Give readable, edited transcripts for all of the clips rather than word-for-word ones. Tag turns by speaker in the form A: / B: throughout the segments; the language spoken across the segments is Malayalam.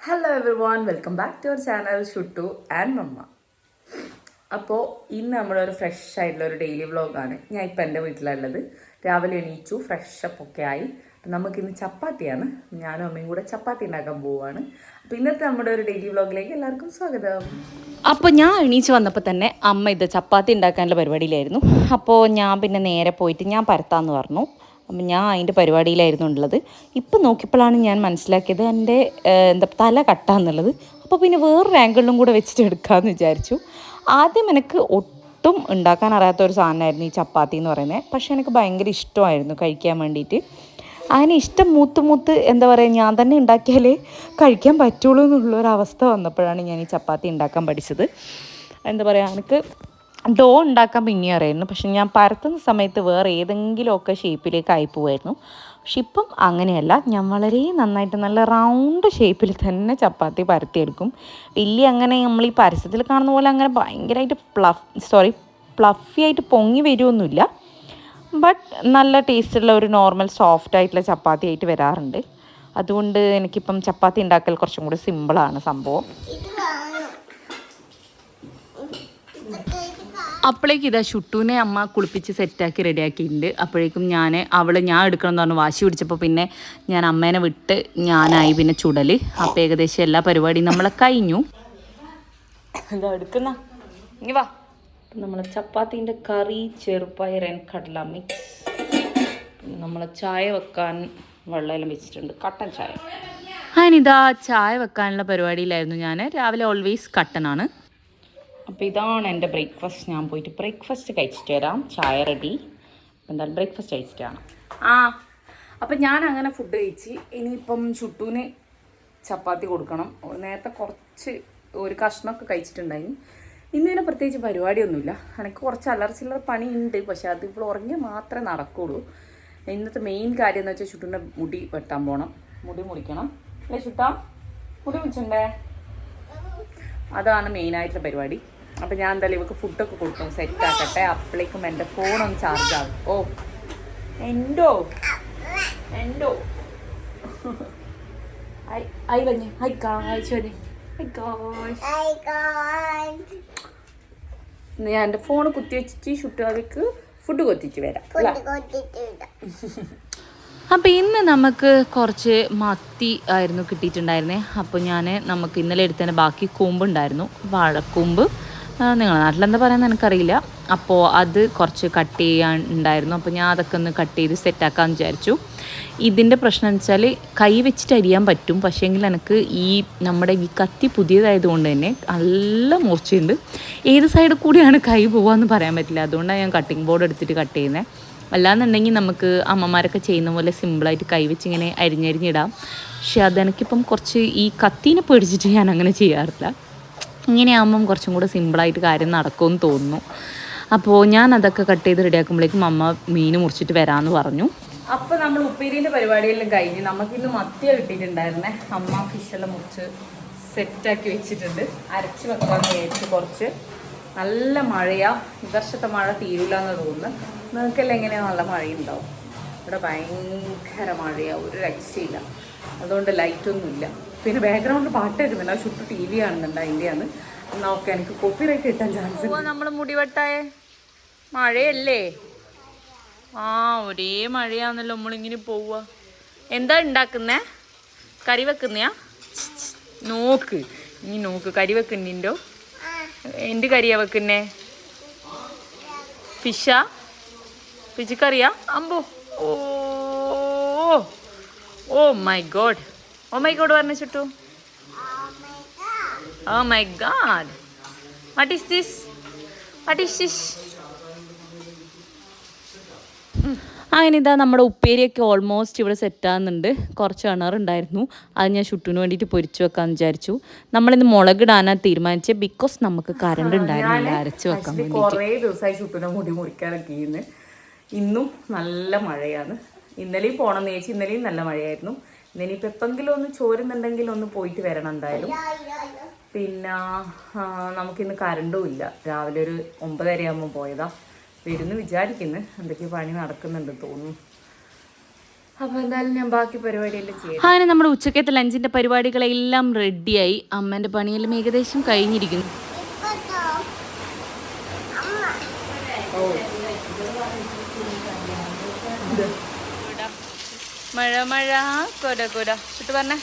A: Hello everyone, welcome back to our channel Shuttu and mamma. അപ്പോൾ ഇന്ന് നമ്മളൊരു ഫ്രഷ് ആയിട്ടുള്ള ഒരു ഡെയിലി വ്ളോഗാണ്. ഞാൻ ഇപ്പം എൻ്റെ വീട്ടിലുള്ളത്. രാവിലെ എണീച്ചു, ഫ്രഷപ്പ് ഒക്കെ ആയി. നമുക്കിന്ന് ചപ്പാത്തിയാണ്. ഞാനും അമ്മയും കൂടെ ചപ്പാത്തി ഉണ്ടാക്കാൻ പോവുകയാണ്. അപ്പോൾ ഇന്നത്തെ നമ്മുടെ ഒരു ഡെയിലി വ്ളോഗിലേക്ക് എല്ലാവർക്കും സ്വാഗതം.
B: അപ്പോൾ ഞാൻ എണീച്ച് വന്നപ്പോൾ തന്നെ അമ്മ ഇത് ചപ്പാത്തി ഉണ്ടാക്കാനുള്ള പരിപാടിയിലായിരുന്നു. അപ്പോൾ ഞാൻ പിന്നെ നേരെ പോയിട്ട് ഞാൻ പരത്താമെന്ന് പറഞ്ഞു. അപ്പം ഞാൻ അതിൻ്റെ പരിപാടിയിലായിരുന്നു ഉള്ളത്. ഇപ്പം നോക്കിയപ്പോഴാണ് ഞാൻ മനസ്സിലാക്കിയത് എൻ്റെ തല കട്ടാന്നുള്ളത്. അപ്പോൾ പിന്നെ വേറൊരു ആംഗിളിലും കൂടെ വെച്ചിട്ട് എടുക്കാമെന്ന് വിചാരിച്ചു. ആദ്യം എനിക്ക് ഒട്ടും ഉണ്ടാക്കാൻ അറിയാത്തൊരു സാധനമായിരുന്നു ഈ ചപ്പാത്തി എന്ന് പറയുന്നത്. പക്ഷേ എനിക്ക് ഭയങ്കര ഇഷ്ടമായിരുന്നു കഴിക്കാൻ വേണ്ടിയിട്ട്. അങ്ങനെ ഇഷ്ടം മൂത്ത് എന്താ പറയുക, ഞാൻ തന്നെ ഉണ്ടാക്കിയാലേ കഴിക്കാൻ പറ്റുള്ളൂ എന്നുള്ളൊരവസ്ഥ വന്നപ്പോഴാണ് ഞാൻ ഈ ചപ്പാത്തി ഉണ്ടാക്കാൻ പഠിച്ചത്. എന്താ പറയുക, എനിക്ക് ഡോ ഉണ്ടാക്കാൻ പിന്നെ അറിയായിരുന്നു. പക്ഷെ ഞാൻ പരത്തുന്ന സമയത്ത് വേറെ ഏതെങ്കിലുമൊക്കെ ഷേപ്പിലേക്ക് ആയി പോവായിരുന്നു. പക്ഷെ ഇപ്പം അങ്ങനെയല്ല, ഞാൻ വളരെ നന്നായിട്ട് നല്ല റൗണ്ട് ഷേപ്പിൽ തന്നെ ചപ്പാത്തി പരത്തിയെടുക്കും. വലിയ അങ്ങനെ നമ്മൾ ഈ പരസ്യത്തിൽ കാണുന്ന പോലെ അങ്ങനെ ഭയങ്കരമായിട്ട് പ്ലഫി ആയിട്ട് പൊങ്ങി വരുമൊന്നുമില്ല. ബട്ട് നല്ല ടേസ്റ്റുള്ള ഒരു നോർമൽ സോഫ്റ്റ് ആയിട്ടുള്ള ചപ്പാത്തി ആയിട്ട് വരാറുണ്ട്. അതുകൊണ്ട് എനിക്കിപ്പം ചപ്പാത്തി ഉണ്ടാക്കൽ കുറച്ചും കൂടി സിമ്പിളാണ് സംഭവം. അപ്പോഴേക്കും ഇതാ ഷുട്ടൂനെ അമ്മ കുളിപ്പിച്ച് സെറ്റാക്കി റെഡിയാക്കിയിട്ടുണ്ട്. അപ്പോഴേക്കും ഞാൻ എടുക്കണം എന്ന് പറഞ്ഞു വാശി പിടിച്ചപ്പോൾ പിന്നെ ഞാൻ അമ്മേനെ വിട്ട് ഞാനായി പിന്നെ ചുടൽ. അപ്പോൾ ഏകദേശം എല്ലാ പരിപാടിയും നമ്മളെ കഴിഞ്ഞു. എന്താ എടുക്കുന്ന ഇനി വാ. നമ്മളെ ചപ്പാത്തീൻ്റെ കറി, ചെറുപയർ കടല മിക്സ്, നമ്മളെ ചായ വെക്കാൻ വെള്ളമെല്ലാം വെച്ചിട്ടുണ്ട്, കട്ടൻ ചായ. അതിനിതാ ചായ വെക്കാനുള്ള പരിപാടിയിലായിരുന്നു ഞാൻ. രാവിലെ ഓൾവേസ് കട്ടനാണ്. അപ്പോൾ ഇതാണ് എൻ്റെ ബ്രേക്ക്ഫാസ്റ്റ്. ഞാൻ പോയിട്ട് ബ്രേക്ക്ഫാസ്റ്റ് കഴിച്ചിട്ട് വരാം. ചായ റെഡി. അപ്പോൾ എന്തായാലും ബ്രേക്ക്ഫാസ്റ്റ് കഴിച്ചിട്ട് വേണം. അപ്പം ഞാൻ അങ്ങനെ ഫുഡ് കഴിച്ച് ഇനിയിപ്പം ചുട്ടൂന് ചപ്പാത്തി കൊടുക്കണം. നേരത്തെ കുറച്ച് ഒരു കഷ്ണമൊക്കെ കഴിച്ചിട്ടുണ്ടായി. ഇന്നിങ്ങനെ പ്രത്യേകിച്ച് പരിപാടിയൊന്നുമില്ല. എനിക്ക് കുറച്ച് അലർച്ചില്ലറ പണിയുണ്ട്. പക്ഷെ അതിപ്പോൾ ഉറങ്ങിയാൽ മാത്രമേ നടക്കുകയുള്ളൂ. ഇന്നത്തെ മെയിൻ കാര്യം എന്ന് വെച്ചാൽ ചുട്ടൂൻ്റെ മുടി വെട്ടാൻ പോകണം. മുടി മുറിക്കണം അല്ലേ ചുട്ടാ? മുടി മുറിച്ചണ്ടേ? അതാണ് മെയിനായിട്ടുള്ള പരിപാടി. അപ്പം ഞാൻ എന്തായാലും ഇവർക്ക് ഫുഡൊക്കെ കൊടുക്കും, സെറ്റാക്കട്ടെ. അപ്പോഴേക്കും എൻ്റെ ഫോണൊന്ന് ചാർജ് ആകും. ഓ എന്തോ ഐ വഞ്ഞേ ഹൈ കാഴ്ച വഞ്ഞേ ഞാൻ എൻ്റെ ഫോൺ കുത്തി വെച്ചിട്ട് ഷുട്ടുകാർക്ക് ഫുഡ് കൊത്തിച്ച് വരാം. അപ്പോൾ ഇന്ന് നമുക്ക് കുറച്ച് മത്തി ആയിരുന്നു കിട്ടിയിട്ടുണ്ടായിരുന്നേ. അപ്പോൾ നമുക്ക് ഇന്നലെ എടുത്തതിൻ്റെ ബാക്കി കൂമ്പുണ്ടായിരുന്നു, വാഴക്കൂമ്പ്. നിങ്ങളുടെ നാട്ടിലെന്താ പറയുന്നത് എനിക്കറിയില്ല. അപ്പോൾ അത് കുറച്ച് കട്ട് ചെയ്യാൻ ഉണ്ടായിരുന്നു. അപ്പോൾ ഞാൻ അതൊക്കെ ഒന്ന് കട്ട് ചെയ്ത് സെറ്റാക്കാമെന്ന് വിചാരിച്ചു. ഇതിൻ്റെ പ്രശ്നം എന്ന് വെച്ചാൽ കൈ വെച്ചിട്ട് അരിയാൻ പറ്റും. പക്ഷേങ്കിൽ എനിക്ക് നമ്മുടെ ഈ കത്തി പുതിയതായതുകൊണ്ട് തന്നെ നല്ല മൂർച്ചയുണ്ട്. ഏത് സൈഡിൽ കൂടിയാണ് കൈ പോകാമെന്ന് പറയാൻ പറ്റില്ല. അതുകൊണ്ടാണ് ഞാൻ കട്ടിംഗ് ബോർഡ് എടുത്തിട്ട് കട്ട് ചെയ്യുന്നത്. അല്ലാന്നുണ്ടെങ്കിൽ നമുക്ക് അമ്മമാരൊക്കെ ചെയ്യുന്ന പോലെ സിമ്പിളായിട്ട് കൈവച്ച് ഇങ്ങനെ അരിഞ്ഞരിഞ്ഞിടാം. പക്ഷെ അതെനിക്കിപ്പം കുറച്ച് ഈ കത്തീനെ പേടിച്ചിട്ട് ഞാൻ അങ്ങനെ ചെയ്യാറില്ല. ഇങ്ങനെയാകുമ്പം കുറച്ചും കൂടെ സിമ്പിളായിട്ട് കാര്യം നടക്കുമെന്ന് തോന്നുന്നു. അപ്പോൾ ഞാൻ അതൊക്കെ കട്ട് ചെയ്ത് റെഡിയാക്കുമ്പോഴേക്കും അമ്മ മീൻ മുറിച്ചിട്ട് വരാമെന്ന് പറഞ്ഞു.
A: അപ്പോൾ നമ്മൾ ഉപ്പേരീൻ്റെ പരിപാടിയെല്ലാം കഴിഞ്ഞ് നമുക്കിന്ന് മത്തിയ കിട്ടിയിട്ടുണ്ടായിരുന്നേ. അമ്മ ഫിഷെല്ലാം മുറിച്ച് സെറ്റാക്കി വെച്ചിട്ടുണ്ട്. അരച്ച് വെക്കാമെന്ന് വിചാരിച്ച്. കുറച്ച് നല്ല മഴയാ. ഈ വർഷത്തെ മഴ തീരില്ല എന്ന് തോന്നുന്നു. നിങ്ങൾക്കെല്ലാം എങ്ങനെയാണ്? നല്ല മഴയുണ്ടാവും. ഇവിടെ ഭയങ്കര മഴയാണ്, ഒരു രക്ഷയില്ല. അതുകൊണ്ട് ലൈറ്റൊന്നുമില്ല. പിന്നെ ബാക്ക്ഗ്രൗണ്ടിൽ പാട്ട് കേൾക്കുന്നുണ്ട്. ആ ചുട്ടു ടി വി കാണുന്നുണ്ട്, അതിൻ്റെയാണ്. എന്നാൽ ഓക്കെ, എനിക്ക് കോപ്പിറൈറ്റ് കിട്ടാൻ ചാൻസ് ഉണ്ട്.
B: നമ്മൾ മുടിവെട്ടായേ മഴയല്ലേ? ഒരേ മഴയാന്നല്ലോ. നമ്മളിങ്ങനെ പോവുക. എന്താ ഉണ്ടാക്കുന്നേ? കറി വെക്കുന്നയാ? നോക്ക് കറി വെക്കുന്നുണ്ടോ? എന്ത് കറിയാ വെക്കുന്നേ? ഫിഷാ? ഫിഷ് കറിയാ? അമ്പോ ഓ മൈ ഗോഡ് പറഞ്ഞു ചുട്ടു. Oh my God, what is this? അങ്ങനെ ഇതാ നമ്മുടെ ഉപ്പേരിയൊക്കെ ഓൾമോസ്റ്റ് ഇവിടെ സെറ്റാകുന്നുണ്ട്. കുറച്ച് കിണറുണ്ടായിരുന്നു, അത് ഞാൻ ചുട്ടിന് വേണ്ടിയിട്ട് പൊരിച്ചു വെക്കാമെന്ന് വിചാരിച്ചു. നമ്മളിന്ന് മുളകിടാനാണ് തീരുമാനിച്ചത്. ബിക്കോസ് നമുക്ക് കറണ്ട് ഉണ്ടായിരുന്നില്ല അരച്ച് വെക്കാൻ വേണ്ടി.
A: കുറേ ദിവസമായി ചുട്ടിനെ മുടി മുറിക്കാനൊക്കെ ചെയ്യുന്നത്. ഇന്നും നല്ല മഴയാണ്. ഇന്നലെയും പോകണമെന്ന് ചോദിച്ചു. ഇന്നലെയും നല്ല മഴയായിരുന്നു. ഇനിയിപ്പോൾ എപ്പെങ്കിലും ഒന്ന് ചോരുന്നുണ്ടെങ്കിൽ ഒന്ന് പോയിട്ട് വരണം എന്തായാലും. പിന്നെ നമുക്കിന്ന് കറണ്ടും ഇല്ല. രാവിലെ ഒരു 9:30 ആകുമ്പോൾ പോയതാ. വരുന്നു വിചാരിക്കുന്നു. എന്തൊക്കെയോ പണി നടക്കുന്നുണ്ട് തോന്നുന്നു. അപ്പോൾ എന്തായാലും ഞാൻ ബാക്കി പരിപാടിയെല്ലാം ചെയ്യാം.
B: അങ്ങനെ നമ്മുടെ ഉച്ചക്കത്തെ ലഞ്ചിൻ്റെ പരിപാടികളെല്ലാം റെഡിയായി. അമ്മേൻ്റെ പണിയെല്ലാം ഏകദേശം കഴിഞ്ഞിരിക്കുന്നു. മഴ മഴ കൊട കൊട ചുട്ടു പറഞ്ഞ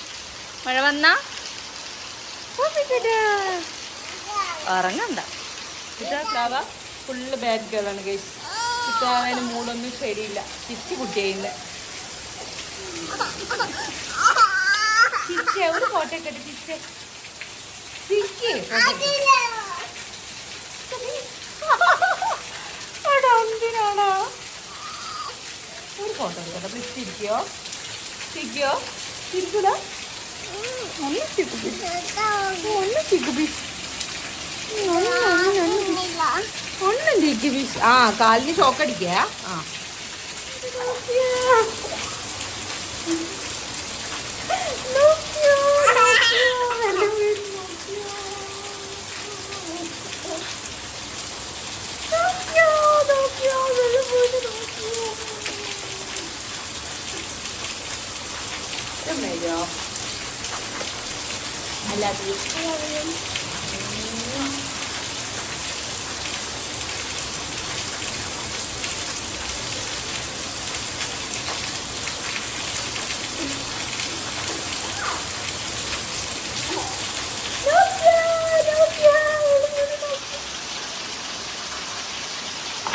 B: മഴ വന്നാ ഉറങ്ങണ്ട.
A: ഫുള്ള് ബാഡ് ഗേളാണ് ഗൈസ്. ഇത്താവിന് മൂടൊന്നും ശരിയില്ല. ചിച്ചു കുട്ടിയായില്ല. ചിച്ച ഒരു ഫോട്ടോ ഒക്കെ ചിച്ച എന്തിനാണോ ഒരു ഫോട്ടോ എടുക്കട്ടെ പ്ലീസ്. ചിരിക്കോ ചിരിക്കോ ചിരിക്കൂല. ഒന്ന് ചിരിക്കു ഒന്ന് ചിരിക്കു ഒന്നും ചിരിക്കു ബീച്ച്. ആ കാലിന് ഷോക്കടിക്ക. ആ I love you.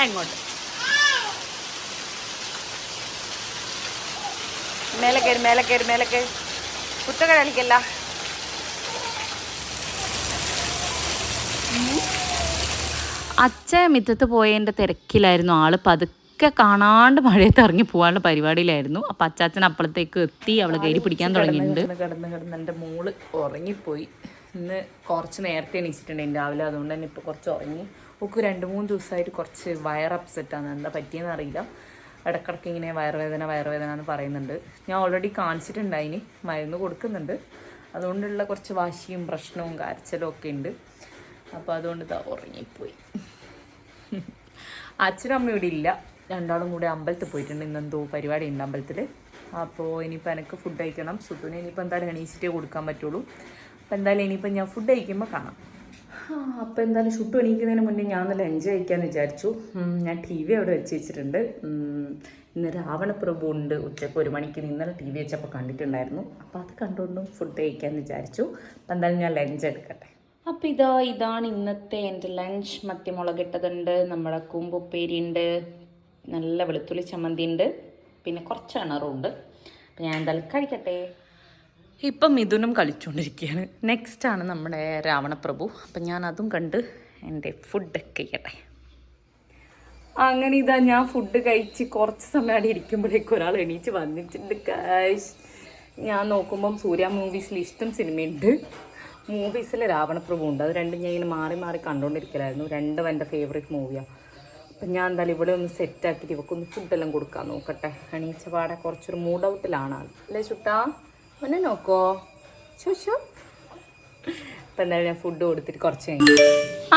A: അങ്ങോട്ട് മേലെ കയറി മേലെ കയറി മേലെ കയറി കുത്തക കളിക്കല്ല.
B: അച്ഛൻ മിറ്റത്ത് പോയതിൻ്റെ തിരക്കിലായിരുന്നു. ആള് പതുക്കെ കാണാണ്ട് മഴയത്ത് ഇറങ്ങി പോകാനുള്ള പരിപാടിയിലായിരുന്നു. അപ്പം അച്ചാച്ചൻ അപ്പളത്തേക്ക് എത്തി. അവള് കയറി പിടിക്കാൻ തുടങ്ങിയിട്ടുണ്ട്.
A: കിടന്ന് എൻ്റെ മോള് ഉറങ്ങിപ്പോയി. ഇന്ന് കുറച്ച് നേരത്തെ എണീച്ചിട്ടുണ്ടായിരുന്നു രാവിലെ. അതുകൊണ്ട് തന്നെ ഇപ്പോൾ കുറച്ച് ഉറങ്ങി. ഒക്കെ 2-3 ദിവസമായിട്ട് കുറച്ച് വയർ അപ്സെറ്റാണ്. എന്താ പറ്റിയെന്ന് അറിയില്ല. ഇടക്കിടക്ക് ഇങ്ങനെ വയറുവേദന എന്ന് പറയുന്നുണ്ട്. ഞാൻ ഓൾറെഡി കാണിച്ചിട്ടുണ്ടായിന്, മരുന്ന് കൊടുക്കുന്നുണ്ട്. അതുകൊണ്ടുള്ള കുറച്ച് വാശിയും പ്രശ്നവും കരച്ചിലും ഒക്കെ ഉണ്ട്. അപ്പോൾ അതുകൊണ്ട് ഇതാ ഉറങ്ങിപ്പോയി. അച്ഛനും അമ്മയും ഇവിടെ ഇല്ല. രണ്ടാളും കൂടെ അമ്പലത്തിൽ പോയിട്ടുണ്ട്. ഇന്നെന്തോ പരിപാടി ഉണ്ട് അമ്പലത്തിൽ. അപ്പോൾ ഇനിയിപ്പോൾ എനിക്ക് ഫുഡ് കഴിക്കണം. സുട്ടുവിനെ ഇനിയിപ്പോൾ എന്തായാലും എണീച്ചിട്ടേ കൊടുക്കാൻ പറ്റുള്ളൂ. അപ്പോൾ എന്തായാലും ഇനിയിപ്പോൾ ഞാൻ ഫുഡ് കഴിക്കുമ്പോൾ കാണാം. അപ്പോൾ എന്തായാലും ഷുട്ടു എണീക്കുന്നതിന് മുന്നേ ഞാൻ ഒന്ന് ലഞ്ച് കഴിക്കാമെന്ന് വിചാരിച്ചു. ഞാൻ TV അവിടെ വെച്ചിട്ടുണ്ട്. ഇന്ന് രാവണപ്രഭു ഉണ്ട് ഉച്ചയ്ക്ക് 1 മണിക്ക്. ഇന്നലെ TV വെച്ചപ്പോൾ കണ്ടിട്ടുണ്ടായിരുന്നു. അപ്പോൾ അത് കണ്ടുകൊണ്ടും ഫുഡ് കഴിക്കാമെന്ന് വിചാരിച്ചു. അപ്പോൾ എന്തായാലും ഞാൻ ലഞ്ച് എടുക്കട്ടെ. അപ്പോൾ ഇതാണ് ഇന്നത്തെ എൻ്റെ ലഞ്ച്. മത്തി മുളകിട്ടതുണ്ട്, നമ്മുടെ കൂമ്പുപ്പേരി ഉണ്ട്, നല്ല വെളുത്തുള്ളി ചമ്മന്തി ഉണ്ട്, പിന്നെ കുറച്ച് അണറുണ്ട്. അപ്പോൾ ഞാൻ എന്തായാലും കഴിക്കട്ടെ. ഇപ്പം മിഥുനും കളിച്ചുകൊണ്ടിരിക്കുകയാണ്. നെക്സ്റ്റാണ് നമ്മുടെ രാവണപ്രഭു. അപ്പം ഞാൻ അതും കണ്ട് എൻ്റെ ഫുഡൊക്കെ കഴിക്കട്ടെ. അങ്ങനെ ഇതാ ഞാൻ ഫുഡ് കഴിച്ച് കുറച്ച് സമയം അവിടെ ഇരിക്കുമ്പോഴേക്കും ഒരാൾ എണീച്ച് വന്നിട്ടുണ്ട് ഗൈസ്. ഞാൻ നോക്കുമ്പം സൂര്യ മൂവീസിൽ ഇഷ്ടം സിനിമയുണ്ട്, മൂവീസിൽ രാവണപ്രഭു ഉണ്ട്. അത് രണ്ടും ഞാൻ ഇങ്ങനെ മാറി മാറി കണ്ടുകൊണ്ടിരിക്കലായിരുന്നു. രണ്ടും എൻ്റെ ഫേവറേറ്റ് മൂവിയാണ്. അപ്പം ഞാൻ എന്തായാലും ഇവിടെ ഒന്ന് സെറ്റാക്കിയിട്ട് ഇവക്കൊന്ന് ഫുഡെല്ലാം കൊടുക്കാൻ നോക്കട്ടെ. എണീച്ച പാടെ കുറച്ചൊരു മൂഡ് ഔട്ടിലാണ് ആൾ. അല്ലേ ചുട്ടാ? ഒന്നെ നോക്കോ ചോദിച്ചോ. അപ്പം എന്തായാലും ഞാൻ ഫുഡ് കൊടുത്തിട്ട് കുറച്ച് കഴിഞ്ഞു.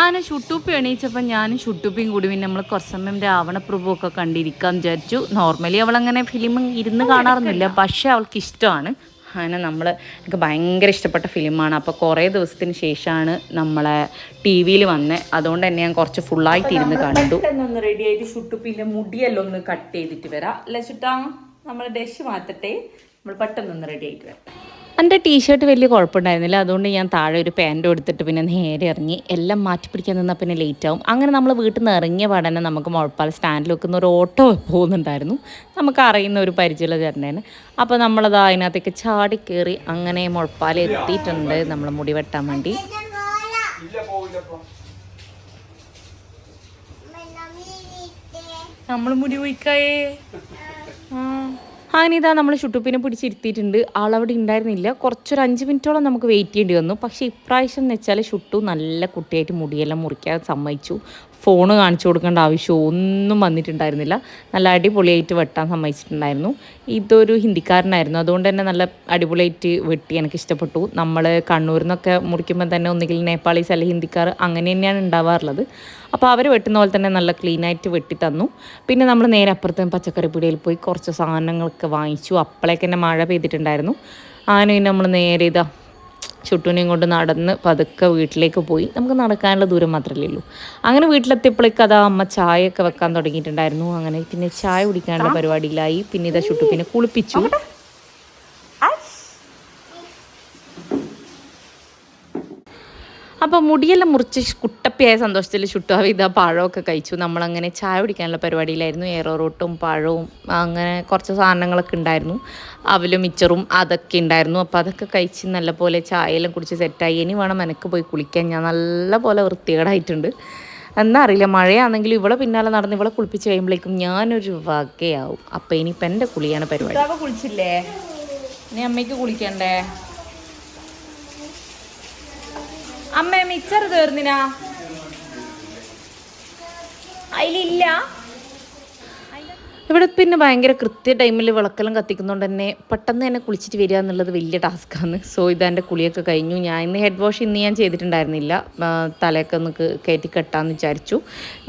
B: ആന ഷുട്ടൂപ്പി എണീച്ചപ്പോൾ ഞാനും ഷുട്ടൂപ്പിയും കൂടി പിന്നെ നമ്മൾ കുറച്ച് സമയം രാവണപ്രഭു ഒക്കെ കണ്ടിരിക്കാൻ വിചാരിച്ചു. നോർമലി അവളങ്ങനെ ഫിലിം ഇരുന്ന് കാണാറൊന്നുമില്ല, പക്ഷേ അവൾക്ക് ഇഷ്ടമാണ്. അങ്ങനെ എനിക്ക് ഭയങ്കര ഇഷ്ടപ്പെട്ട ഫിലിമാണ്. അപ്പോൾ കുറേ ദിവസത്തിന് ശേഷമാണ് നമ്മളെ TV വന്നത്. അതുകൊണ്ട് തന്നെ ഞാൻ കുറച്ച് ഫുള്ളായിട്ട് ഇരുന്ന് കണ്ടു.
A: പെട്ടെന്നൊന്ന് റെഡി ആയിട്ട് ഷുട്ടൂപ്പിൻ്റെ മുടിയെല്ലാം ഒന്ന് കട്ട് ചെയ്തിട്ട് വരാം. അല്ലേ ചുട്ടാ? നമ്മൾ ഡഷ് മാറ്റട്ടെ, നമ്മൾ പെട്ടെന്നൊന്ന് റെഡി ആയിട്ട് വരാം.
B: എൻ്റെ ടീഷർട്ട് വലിയ കുഴപ്പമുണ്ടായിരുന്നില്ല. അതുകൊണ്ട് ഞാൻ താഴെ ഒരു പാൻറ് എടുത്തിട്ട് പിന്നെ നേരെ ഇറങ്ങി. എല്ലാം മാറ്റി പിടിക്കാൻ നിന്നാൽ പിന്നെ ലേറ്റ് ആവും. അങ്ങനെ നമ്മൾ വീട്ടിൽ നിന്ന് ഇറങ്ങിയ പാടന്നെ നമുക്ക് മുഴപ്പാൽ സ്റ്റാൻഡിൽ വെക്കുന്ന ഒരു ഓട്ടോ പോകുന്നുണ്ടായിരുന്നു. നമുക്ക് അറിയുന്ന ഒരു പരിചയമുള്ള ചേട്ടനാണ്. അപ്പോൾ നമ്മളത് അതിനകത്തേക്ക് ചാടി കയറി അങ്ങനെ മുഴപ്പാൽ എത്തിയിട്ടുണ്ട് നമ്മൾ മുടി വെട്ടാൻ വേണ്ടി.
A: നമ്മൾ മുടി പോയിക്കായേ.
B: അങ്ങനെ ഇതാ നമ്മൾ ഷുട്ടൂപ്പിനെ പിടിച്ചിരുത്തിയിട്ടുണ്ട്. ആളവിടെ ഉണ്ടായിരുന്നില്ല. കുറച്ചൊരു 5 മിനിറ്റോളം നമുക്ക് വെയിറ്റ് ചെയ്യേണ്ടി വന്നു. പക്ഷേ ഇപ്രാവശ്യം എന്ന് വെച്ചാൽ ഷുട്ടു നല്ല കുട്ടിയായിട്ട് മുടിയെല്ലാം മുറിക്കാൻ സമ്മതിച്ചു. ഫോണ് കാണിച്ചു കൊടുക്കേണ്ട ആവശ്യമോ ഒന്നും വന്നിട്ടുണ്ടായിരുന്നില്ല. നല്ല അടിപൊളിയായിട്ട് വെട്ടാൻ സമ്മതിച്ചിട്ടുണ്ടായിരുന്നു. ഇതൊരു ഹിന്ദിക്കാരനായിരുന്നു, അതുകൊണ്ട് തന്നെ നല്ല അടിപൊളിയായിട്ട് വെട്ടി എനിക്ക് ഇഷ്ടപ്പെട്ടു. നമ്മൾ കണ്ണൂരിൽ നിന്നൊക്കെ മുറിക്കുമ്പോൾ തന്നെ ഒന്നുകിൽ നേപ്പാളീസ് അല്ലെങ്കിൽ ഹിന്ദിക്കാർ അങ്ങനെ തന്നെയാണ് ഉണ്ടാവാറുള്ളത്. അപ്പോൾ അവർ വെട്ടുന്ന പോലെ തന്നെ നല്ല ക്ലീനായിട്ട് വെട്ടി തന്നു. പിന്നെ നമ്മൾ നേരെ അപ്പുറത്തെ പച്ചക്കറി പീടികയിൽ പോയി കുറച്ച് സാധനങ്ങളൊക്കെ വാങ്ങിച്ചു. അപ്പോഴേക്ക് തന്നെ മഴ പെയ്തിട്ടുണ്ടായിരുന്നു. അങ്ങനെ നമ്മൾ നേരെ ഇതാ ചുട്ടൂനെയും കൊണ്ട് നടന്ന് പതുക്കെ വീട്ടിലേക്ക് പോയി. നമുക്ക് നടക്കാനുള്ള ദൂരം മാത്രമല്ലേ ഉള്ളൂ. അങ്ങനെ വീട്ടിലെത്തിയപ്പോഴേക്ക് അതാ അമ്മ ചായയൊക്കെ വെക്കാൻ തുടങ്ങിയിട്ടുണ്ടായിരുന്നു. അങ്ങനെ പിന്നെ ചായ കുടിക്കാനുള്ള പരിപാടിയിലായി. പിന്നെ ഇതാ ചുട്ടു പിന്നെ കുളിപ്പിച്ചു. അപ്പോൾ മുടിയെല്ലാം മുറിച്ച് കുട്ടപ്പിയായ സന്തോഷത്തിൽ ചുട്ടുവാവി ഇതാ പഴമൊക്കെ കഴിച്ചു. നമ്മളങ്ങനെ ചായ കുടിക്കാനുള്ള പരിപാടിയിലായിരുന്നു. ഏറോറോട്ടും പഴവും അങ്ങനെ കുറച്ച് സാധനങ്ങളൊക്കെ ഉണ്ടായിരുന്നു. അവലും മിച്ചറും അതൊക്കെ ഉണ്ടായിരുന്നു. അപ്പോൾ അതൊക്കെ കഴിച്ച് നല്ലപോലെ ചായയെല്ലാം കുടിച്ച് സെറ്റായി. ഇനി വേണം എനിക്ക് പോയി കുളിക്കാൻ. ഞാൻ നല്ലപോലെ വൃത്തികേടായിട്ടുണ്ട്. എന്നാ അറിയില്ല, മഴയാണെങ്കിലും ഇവളെ പിന്നാലെ നടന്ന് ഇവളെ കുളിപ്പിച്ച് കഴിയുമ്പോഴേക്കും ഞാനൊരു വകയാവും. അപ്പോൾ ഇനിയിപ്പോൾ എൻ്റെ കുളിയാണ് പരിപാടി. കുളിച്ചില്ലേ? ഇനി അമ്മയ്ക്ക് കുളിക്കണ്ടേ? അമ്മ മിച്ചർ തീർന്നിനാ? അതിലില്ല. ഇവിടെ പിന്നെ ഭയങ്കര കൃത്യ ടൈമിൽ വിളക്കെല്ലാം കത്തിക്കുന്നതുകൊണ്ട് തന്നെ പെട്ടെന്ന് തന്നെ കുളിച്ചിട്ട് വരിക എന്നുള്ളത് വലിയ ടാസ്ക്കാണ്. സോ ഇതെൻ്റെ കുളിയൊക്കെ കഴിഞ്ഞു. ഞാൻ ഇന്ന് ഹെഡ് വാഷ് ഞാൻ ചെയ്തിട്ടുണ്ടായിരുന്നില്ല. തലയൊക്കെ ഒന്ന് കയറ്റി കെട്ടാമെന്ന് വിചാരിച്ചു.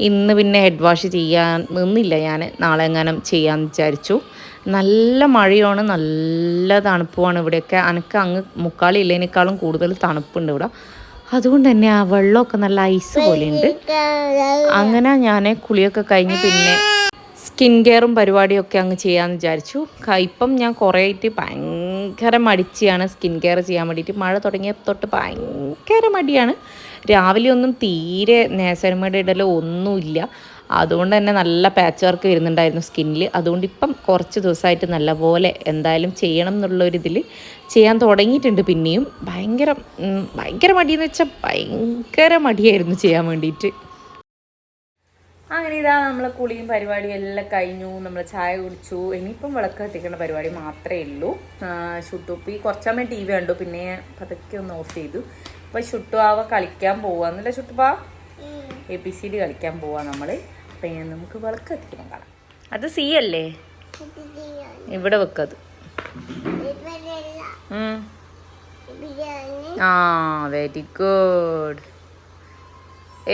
B: ഇന്ന് പിന്നെ ഹെഡ് വാഷ് ചെയ്യാൻ നിന്നില്ല. ഞാൻ നാളെ എങ്ങാനും ചെയ്യാമെന്ന് വിചാരിച്ചു. നല്ല മഴയാണ്, നല്ല തണുപ്പുമാണ് ഇവിടെയൊക്കെ. എനിക്ക് അങ്ങ് മുക്കാളി ഇല്ലതിനേക്കാളും കൂടുതൽ തണുപ്പുണ്ട് ഇവിടെ. അതുകൊണ്ട് തന്നെ ആ വെള്ളമൊക്കെ നല്ല ഐസ് പോലെ ഉണ്ട്. അങ്ങനെ ഞാൻ കുളിയൊക്കെ കഴിഞ്ഞ് പിന്നെ സ്കിൻ കെയറും പരിപാടിയൊക്കെ അങ്ങ് ചെയ്യാമെന്ന് വിചാരിച്ചു. ഇപ്പം ഞാൻ കുറേ ആയിട്ട് ഭയങ്കര മടിച്ചാണ് സ്കിൻ കെയർ ചെയ്യാൻ വേണ്ടിയിട്ട്. മഴ തുടങ്ങിയ തൊട്ട് ഭയങ്കര മടിയാണ്. രാവിലെ ഒന്നും തീരെ നേസരമയുടെ ഇടലോ ഒന്നുമില്ല. അതുകൊണ്ട് തന്നെ നല്ല പാച്ച് വർക്ക് വരുന്നുണ്ടായിരുന്നു സ്കിന്നിൽ. അതുകൊണ്ട് ഇപ്പം കുറച്ച് ദിവസമായിട്ട് നല്ലപോലെ എന്തായാലും ചെയ്യണം എന്നുള്ളൊരിതിൽ ചെയ്യാൻ തുടങ്ങിയിട്ടുണ്ട്. പിന്നെയും ഭയങ്കര മടിയെന്ന് വെച്ചാൽ ഭയങ്കര മടിയായിരുന്നു ചെയ്യാൻ വേണ്ടിയിട്ട്. അങ്ങനെ ഇതാ നമ്മളെ കുളിയും പരിപാടിയും എല്ലാം കഴിഞ്ഞു. നമ്മൾ ചായ കുടിച്ചു. ഇനിയിപ്പം വിളക്ക് കത്തിക്കേണ്ട പരിപാടി മാത്രമേ ഉള്ളൂ. ഷുട്ടുപ്പി കുറച്ചമ്മ ടി വി കണ്ടു, പിന്നെ പതുക്കെ ഒന്ന് ഓഫ് ചെയ്തു. അപ്പോൾ ഷുട്ടുവാവ കളിക്കാൻ പോവാന്നല്ലേ? ഷുട്ടുപ്പാ ABCD കളിക്കാൻ പോവാ നമ്മൾ. അപ്പം നമുക്ക് വിളക്ക് കത്തിക്കണം കാണാം. അത് സി അല്ലേ? ഇവിടെ വെക്കത്. ആ വെരി ഗുഡ്.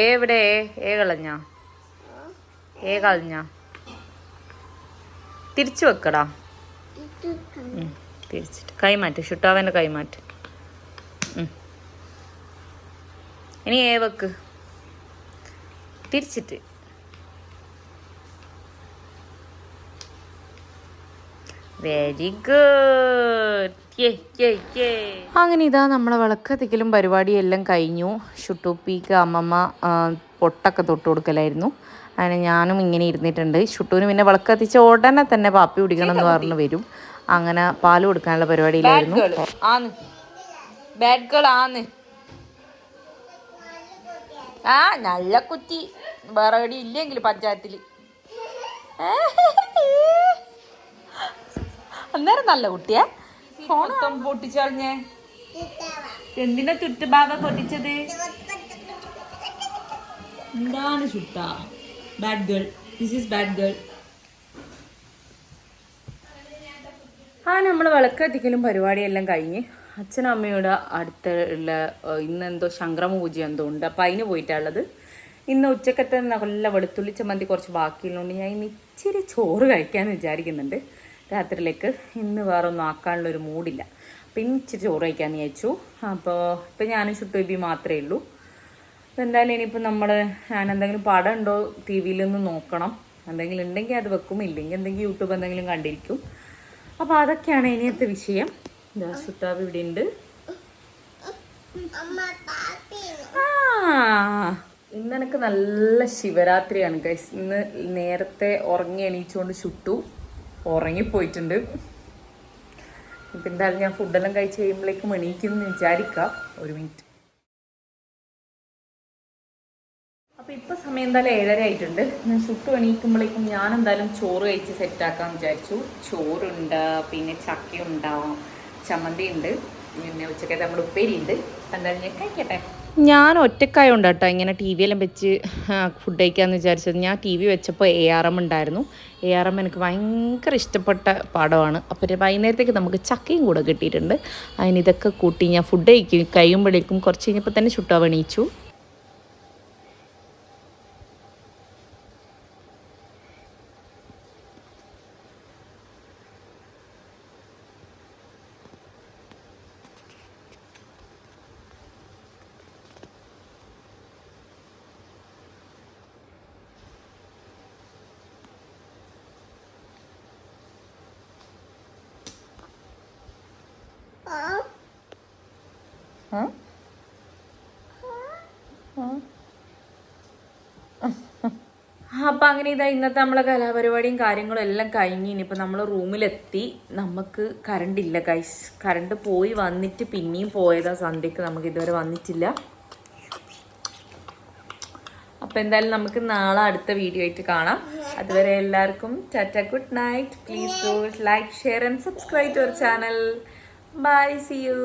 B: എവിടെ കളഞ്ഞ തിരിച്ചു വെക്കടാ. തിരിച്ചിട്ട് കൈമാറ്റ്. ഷുട്ടാവൻ്റെ കൈമാറ്റ്. ഇനി വെക്ക് തിരിച്ചിട്ട്. Very good. അങ്ങനെ ഇതാ നമ്മളെ വിളക്കത്തിക്കലും പരിപാടിയെല്ലാം കഴിഞ്ഞു. ഷുട്ടൂപ്പിക്ക് അമ്മമ്മ പൊട്ടൊക്കെ തൊട്ട് കൊടുക്കലായിരുന്നു. അങ്ങനെ ഞാനും ഇങ്ങനെ ഇരുന്നിട്ടുണ്ട്. ഷുട്ടൂന് പിന്നെ വിളക്കത്തിച്ച ഉടനെ തന്നെ പാപ്പി കുടിക്കണം എന്ന് പറഞ്ഞു വരും. അങ്ങനെ പാല് കൊടുക്കാനുള്ള പരിപാടിയിലായിരുന്നു. ബാഡ് ഗേൾ ആന്ന്. ആ നല്ല കുറ്റി. വേറെ എവിടെ ഇല്ലെങ്കിൽ പഞ്ചായത്തിൽ അന്നേരം നല്ല കുട്ടിയാ. ഫോൺ പൊട്ടിച്ചറിഞ്ഞേ. എന്തിനാ ചുറ്റുഭാഗ പൊട്ടിച്ചത്? എന്താണ് ചുട്ട? Bad girl. This is bad girl. നമ്മൾ വിളക്ക് കത്തിക്കലും പരിപാടിയെല്ലാം കഴിഞ്ഞ് അച്ഛനും അമ്മയോട് അടുത്തുള്ള ഇന്നെന്തോ ശങ്കരമ പൂജ എന്തോ ഉണ്ട്. അപ്പം അതിന് പോയിട്ടുള്ളത്. ഇന്ന് ഉച്ചക്കത്തെ നല്ല വെളുത്തുള്ളി ചമ്മന്തി കുറച്ച് ബാക്കിയുള്ളതുകൊണ്ട് ഞാൻ ഇന്ന് ഇച്ചിരി ചോറ് കഴിക്കാമെന്ന് വിചാരിക്കുന്നുണ്ട് രാത്രിയിലേക്ക്. ഇന്ന് വേറെ ഒന്നും ആക്കാനുള്ളൊരു മൂഡില്ല. അപ്പം ഇന്ന് ഇച്ചിരി ചോറ് കഴിക്കാമെന്ന് വിചാരിച്ചു. അപ്പോൾ ഇപ്പം ഞാനും ഷുട്ടൂബി മാത്രമേ ഉള്ളൂ. അപ്പോൾ എന്തായാലും ഇനിയിപ്പോൾ ഞാൻ എന്തെങ്കിലും പടം ഉണ്ടോ ടി വിയിലൊന്ന് നോക്കണം. എന്തെങ്കിലും ഉണ്ടെങ്കിൽ അത് വെക്കും, ഇല്ലെങ്കിൽ എന്തെങ്കിലും യൂട്യൂബ് എന്തെങ്കിലും കണ്ടിരിക്കും. അപ്പോൾ അതൊക്കെയാണ് ഇനിയത്തെ വിഷയം. ഷുട്ടാബ് ഇവിടെ ഉണ്ട്. ഇന്ന് എനിക്ക് നല്ല ശിവരാത്രിയാണ് ഗൈസ്. ഇന്ന് നേരത്തെ ഉറങ്ങി എണീച്ചുകൊണ്ട് ഷുട്ടു ഉറങ്ങിപ്പോയിട്ടുണ്ട്. ഇപ്പം എന്തായാലും ഞാൻ ഫുഡെല്ലാം കഴിച്ച് കഴിയുമ്പോഴേക്കും എണീക്കുമെന്ന് വിചാരിക്കാം. ഒരു മിനിറ്റ്. അപ്പോൾ ഇപ്പോൾ സമയം എന്തായാലും 7:30 ആയിട്ടുണ്ട്. ഞാൻ ഷുട്ടു എണീക്കുമ്പോഴേക്കും ഞാൻ എന്തായാലും ചോറ് കഴിച്ച് സെറ്റാക്കാമെന്ന് വിചാരിച്ചു. ചോറുണ്ട്, പിന്നെ ചക്കയുണ്ടാവും, ചമ്മന്തി ഉണ്ട്, പിന്നെ ഉച്ചക്കത്തെ നമ്മുടെ ഉപ്പേരി ഉണ്ട്. എന്തായാലും ഞാൻ കഴിക്കട്ടെ. ഞാൻ ഒറ്റക്കായോണ്ട് കേട്ടോ ഇങ്ങനെ ടി വിയെല്ലാം വെച്ച് ഫുഡ് കഴിക്കാമെന്ന് വിചാരിച്ചത്. ഞാൻ ടി വി വെച്ചപ്പോൾ ARM ഉണ്ടായിരുന്നു. ARM എനിക്ക് ഭയങ്കര ഇഷ്ടപ്പെട്ട പടമാണ്. അപ്പോൾ വൈകുന്നേരത്തേക്ക് നമുക്ക് ചക്കയും കൂടെ കിട്ടിയിട്ടുണ്ട്. അതിനിതൊക്കെ കൂട്ടി ഞാൻ ഫുഡ് കഴിയുമ്പോഴേക്കും കുറച്ച് കഴിഞ്ഞപ്പോൾ തന്നെ ചുട്ടാ എണീച്ചു.
A: അപ്പം അങ്ങനെ ഇതാ ഇന്നത്തെ നമ്മളെ കലാപരിപാടിയും കാര്യങ്ങളും എല്ലാം കഴിഞ്ഞ് ഇനിയിപ്പോൾ നമ്മൾ റൂമിലെത്തി. നമുക്ക് കറണ്ടില്ല ഗൈസ്. കറണ്ട് പോയി വന്നിട്ട് പിന്നെയും പോയതാ സന്ധ്യക്ക്. നമുക്ക് ഇതുവരെ വന്നിട്ടില്ല. അപ്പം എന്തായാലും നമുക്ക് നാളെ അടുത്ത വീഡിയോ ആയിട്ട് കാണാം. അതുവരെ എല്ലാവർക്കും tata, good night. Please do like, share and subscribe to our channel. Bye, see U.